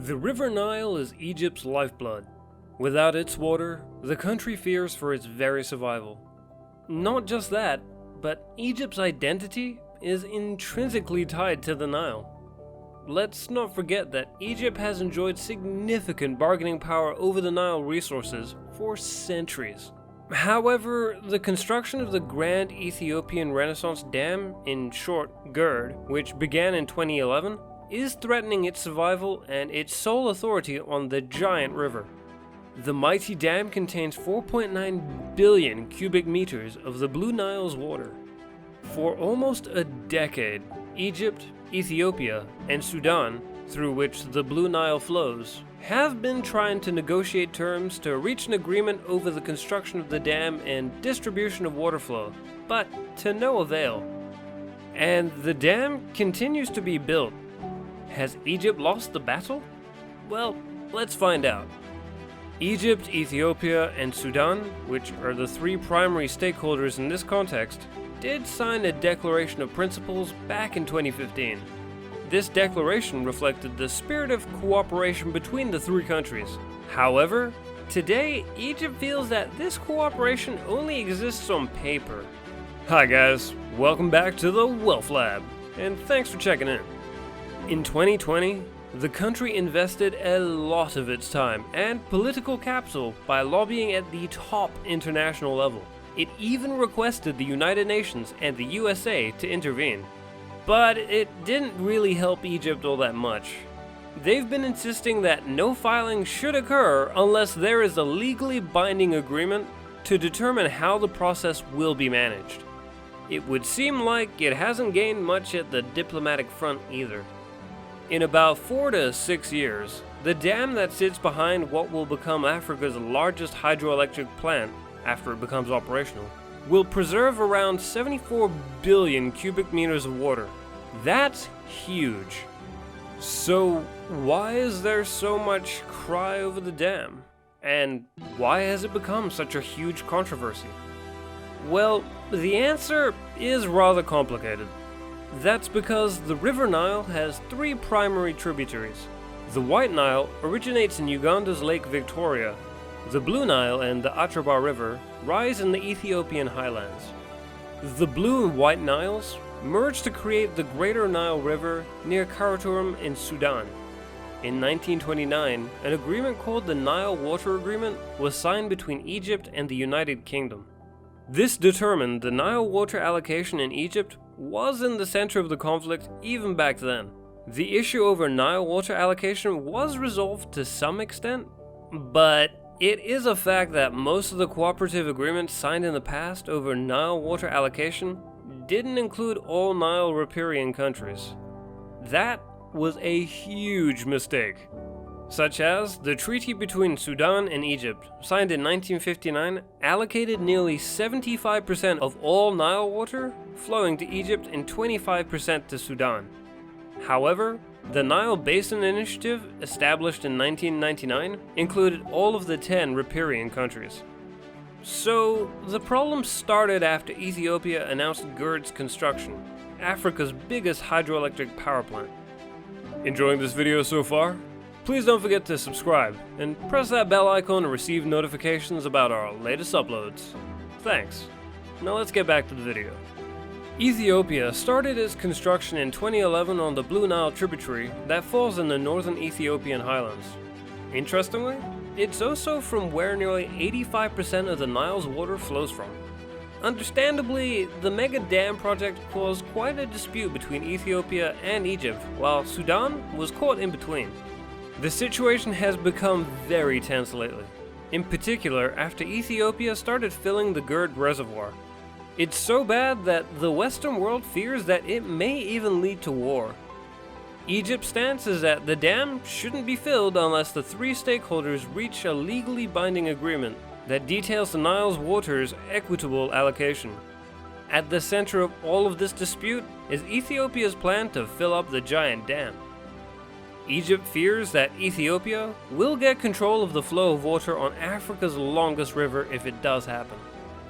The River Nile is Egypt's lifeblood. Without its water, the country fears for its very survival. Not just that, but Egypt's identity is intrinsically tied to the Nile. Let's not forget that Egypt has enjoyed significant bargaining power over the Nile resources for centuries. However, the construction of the Grand Ethiopian Renaissance Dam, in short GERD, which began in 2011, is threatening its survival and its sole authority on the giant river. The mighty dam contains 4.9 billion cubic meters of the Blue Nile's water. For almost a decade, Egypt, Ethiopia, and Sudan, through which the Blue Nile flows, have been trying to negotiate terms to reach an agreement over the construction of the dam and distribution of water flow, but to no avail. And the dam continues to be built. Has Egypt lost the battle? Well, let's find out. Egypt, Ethiopia, and Sudan, which are the three primary stakeholders in this context, did sign a Declaration of Principles back in 2015. This declaration reflected the spirit of cooperation between the three countries. However, today, Egypt feels that this cooperation only exists on paper. Hi guys, welcome back to the Wealth Lab, and thanks for checking in. In 2020, the country invested a lot of its time and political capital by lobbying at the top international level. It even requested the United Nations and the USA to intervene. But it didn't really help Egypt all that much. They've been insisting that no filing should occur unless there is a legally binding agreement to determine how the process will be managed. It would seem like it hasn't gained much at the diplomatic front either. In about 4 to 6 years, the dam that sits behind what will become Africa's largest hydroelectric plant after it becomes operational will preserve around 74 billion cubic meters of water. That's huge. So why is there so much cry over the dam? And why has it become such a huge controversy? Well, the answer is rather complicated. That's because the River Nile has three primary tributaries. The White Nile originates in Uganda's Lake Victoria. The Blue Nile and the Atraba River rise in the Ethiopian highlands. The Blue and White Niles merge to create the Greater Nile River near Khartoum in Sudan. In 1929, an agreement called the Nile Water Agreement was signed between Egypt and the United Kingdom. This determined the Nile water allocation in Egypt was in the center of the conflict even back then. The issue over Nile water allocation was resolved to some extent, but it is a fact that most of the cooperative agreements signed in the past over Nile water allocation didn't include all Nile riparian countries. That was a huge mistake. Such as the treaty between Sudan and Egypt, signed in 1959, allocated nearly 75% of all Nile water flowing to Egypt and 25% to Sudan. However, the Nile Basin Initiative, established in 1999, included all of the 10 riparian countries. So, the problem started after Ethiopia announced GERD's construction, Africa's biggest hydroelectric power plant. Enjoying this video so far? Please don't forget to subscribe and press that bell icon to receive notifications about our latest uploads. Thanks. Now let's get back to the video. Ethiopia started its construction in 2011 on the Blue Nile tributary that falls in the northern Ethiopian highlands. Interestingly, it's also from where nearly 85% of the Nile's water flows from. Understandably, the mega dam project caused quite a dispute between Ethiopia and Egypt, while Sudan was caught in between. The situation has become very tense lately, in particular after Ethiopia started filling the GERD reservoir. It's so bad that the Western world fears that it may even lead to war. Egypt's stance is that the dam shouldn't be filled unless the three stakeholders reach a legally binding agreement that details the Nile's water's equitable allocation. At the center of all of this dispute is Ethiopia's plan to fill up the giant dam. Egypt fears that Ethiopia will get control of the flow of water on Africa's longest river if it does happen.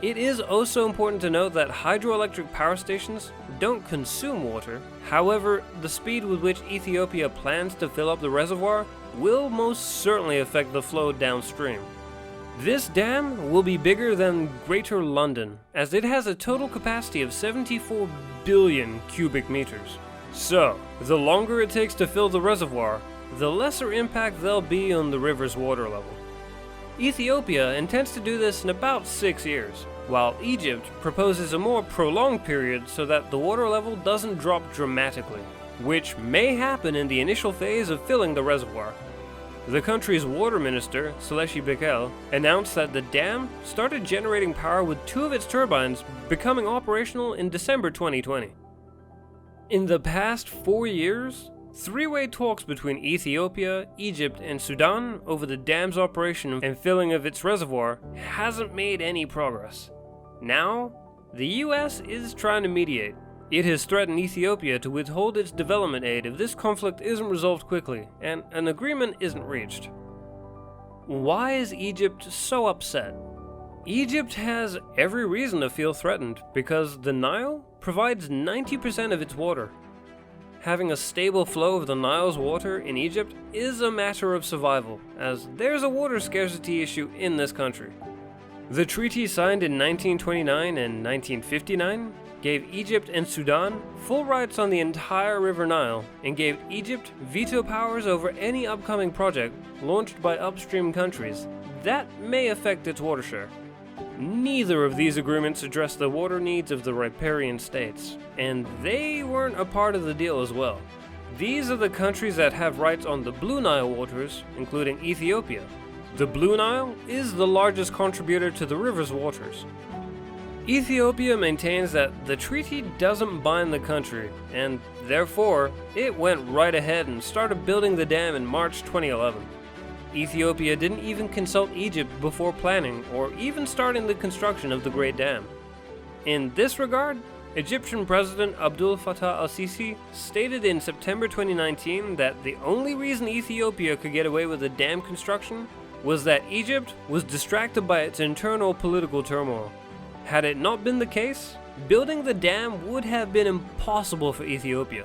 It is also important to note that hydroelectric power stations don't consume water. However, the speed with which Ethiopia plans to fill up the reservoir will most certainly affect the flow downstream. This dam will be bigger than Greater London, as it has a total capacity of 74 billion cubic meters. So, the longer it takes to fill the reservoir, the lesser impact there'll be on the river's water level. Ethiopia intends to do this in about 6 years, while Egypt proposes a more prolonged period so that the water level doesn't drop dramatically, which may happen in the initial phase of filling the reservoir. The country's water minister, Seleshi Bekel, announced that the dam started generating power with 2 of its turbines becoming operational in December 2020. In the past 4 years, 3-way talks between Ethiopia, Egypt, and Sudan over the dam's operation and filling of its reservoir hasn't made any progress. Now, the US is trying to mediate. It has threatened Ethiopia to withhold its development aid if this conflict isn't resolved quickly and an agreement isn't reached. Why is Egypt so upset? Egypt has every reason to feel threatened because the Nile provides 90% of its water. Having a stable flow of the Nile's water in Egypt is a matter of survival, as there's a water scarcity issue in this country. The treaties signed in 1929 and 1959 gave Egypt and Sudan full rights on the entire River Nile and gave Egypt veto powers over any upcoming project launched by upstream countries that may affect its water share. Neither of these agreements address the water needs of the riparian states, and they weren't a part of the deal as well. These are the countries that have rights on the Blue Nile waters, including Ethiopia. The Blue Nile is the largest contributor to the river's waters. Ethiopia maintains that the treaty doesn't bind the country, and therefore, it went right ahead and started building the dam in March 2011. Ethiopia didn't even consult Egypt before planning or even starting the construction of the Great Dam. In this regard, Egyptian President Abdel Fattah al-Sisi stated in September 2019 that the only reason Ethiopia could get away with the dam construction was that Egypt was distracted by its internal political turmoil. Had it not been the case, building the dam would have been impossible for Ethiopia.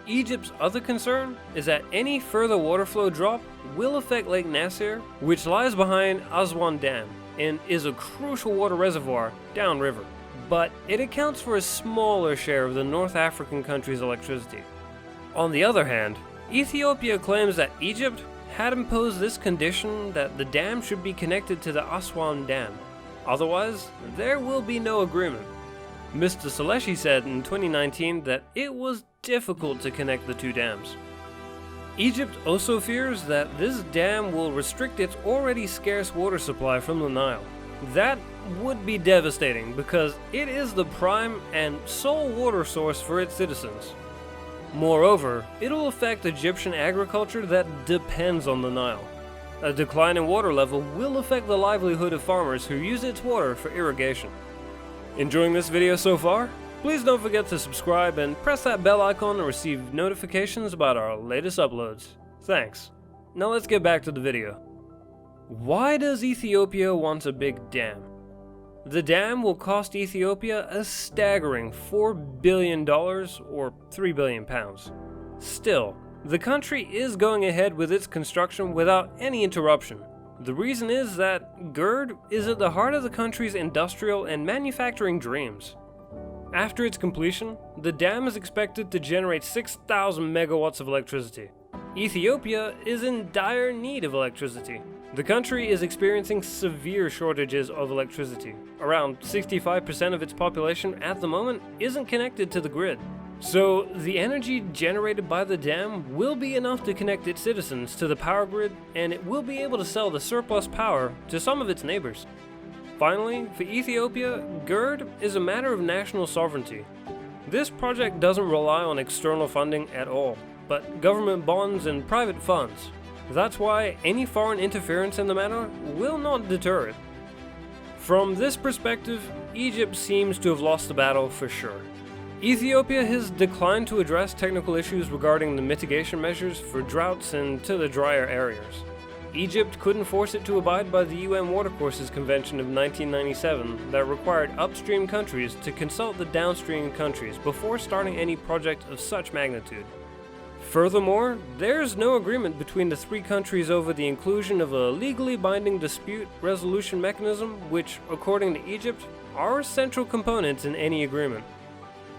Egypt's other concern is that any further water flow drop will affect Lake Nasser, which lies behind Aswan Dam and is a crucial water reservoir downriver. But it accounts for a smaller share of the North African country's electricity. On the other hand, Ethiopia claims that Egypt had imposed this condition that the dam should be connected to the Aswan Dam. Otherwise, there will be no agreement. Mr. Seleshi said in 2019 that it was difficult to connect the two dams. Egypt also fears that this dam will restrict its already scarce water supply from the Nile. That would be devastating because it is the prime and sole water source for its citizens. Moreover, it'll affect Egyptian agriculture that depends on the Nile. A decline in water level will affect the livelihood of farmers who use its water for irrigation. Enjoying this video so far? Please don't forget to subscribe and press that bell icon to receive notifications about our latest uploads. Thanks. Now let's get back to the video. Why does Ethiopia want a big dam? The dam will cost Ethiopia a staggering $4 billion or 3 billion pounds. Still, the country is going ahead with its construction without any interruption. The reason is that GERD is at the heart of the country's industrial and manufacturing dreams. After its completion, the dam is expected to generate 6,000 megawatts of electricity. Ethiopia is in dire need of electricity. The country is experiencing severe shortages of electricity. Around 65% of its population at the moment isn't connected to the grid. So, the energy generated by the dam will be enough to connect its citizens to the power grid, and it will be able to sell the surplus power to some of its neighbors. Finally, for Ethiopia, GERD is a matter of national sovereignty. This project doesn't rely on external funding at all, but government bonds and private funds. That's why any foreign interference in the matter will not deter it. From this perspective, Egypt seems to have lost the battle for sure. Ethiopia has declined to address technical issues regarding the mitigation measures for droughts and to the drier areas. Egypt couldn't force it to abide by the UN Watercourses Convention of 1997 that required upstream countries to consult the downstream countries before starting any project of such magnitude. Furthermore, there's no agreement between the three countries over the inclusion of a legally binding dispute resolution mechanism, which, according to Egypt, are central components in any agreement.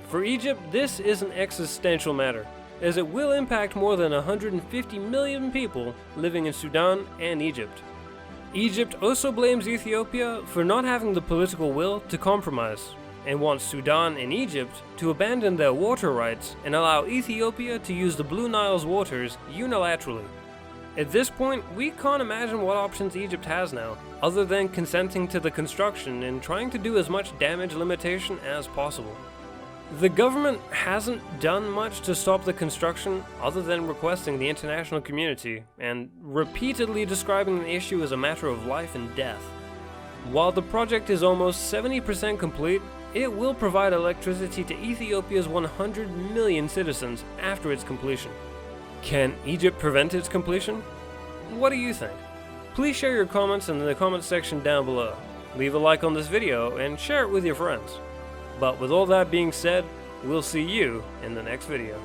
For Egypt, this is an existential matter, as it will impact more than 150 million people living in Sudan and Egypt. Egypt also blames Ethiopia for not having the political will to compromise, and wants Sudan and Egypt to abandon their water rights and allow Ethiopia to use the Blue Nile's waters unilaterally. At this point, we can't imagine what options Egypt has now, other than consenting to the construction and trying to do as much damage limitation as possible. The government hasn't done much to stop the construction other than requesting the international community and repeatedly describing the issue as a matter of life and death. While the project is almost 70% complete, it will provide electricity to Ethiopia's 100 million citizens after its completion. Can Egypt prevent its completion? What do you think? Please share your comments in the comments section down below. Leave a like on this video and share it with your friends. But with all that being said, we'll see you in the next video.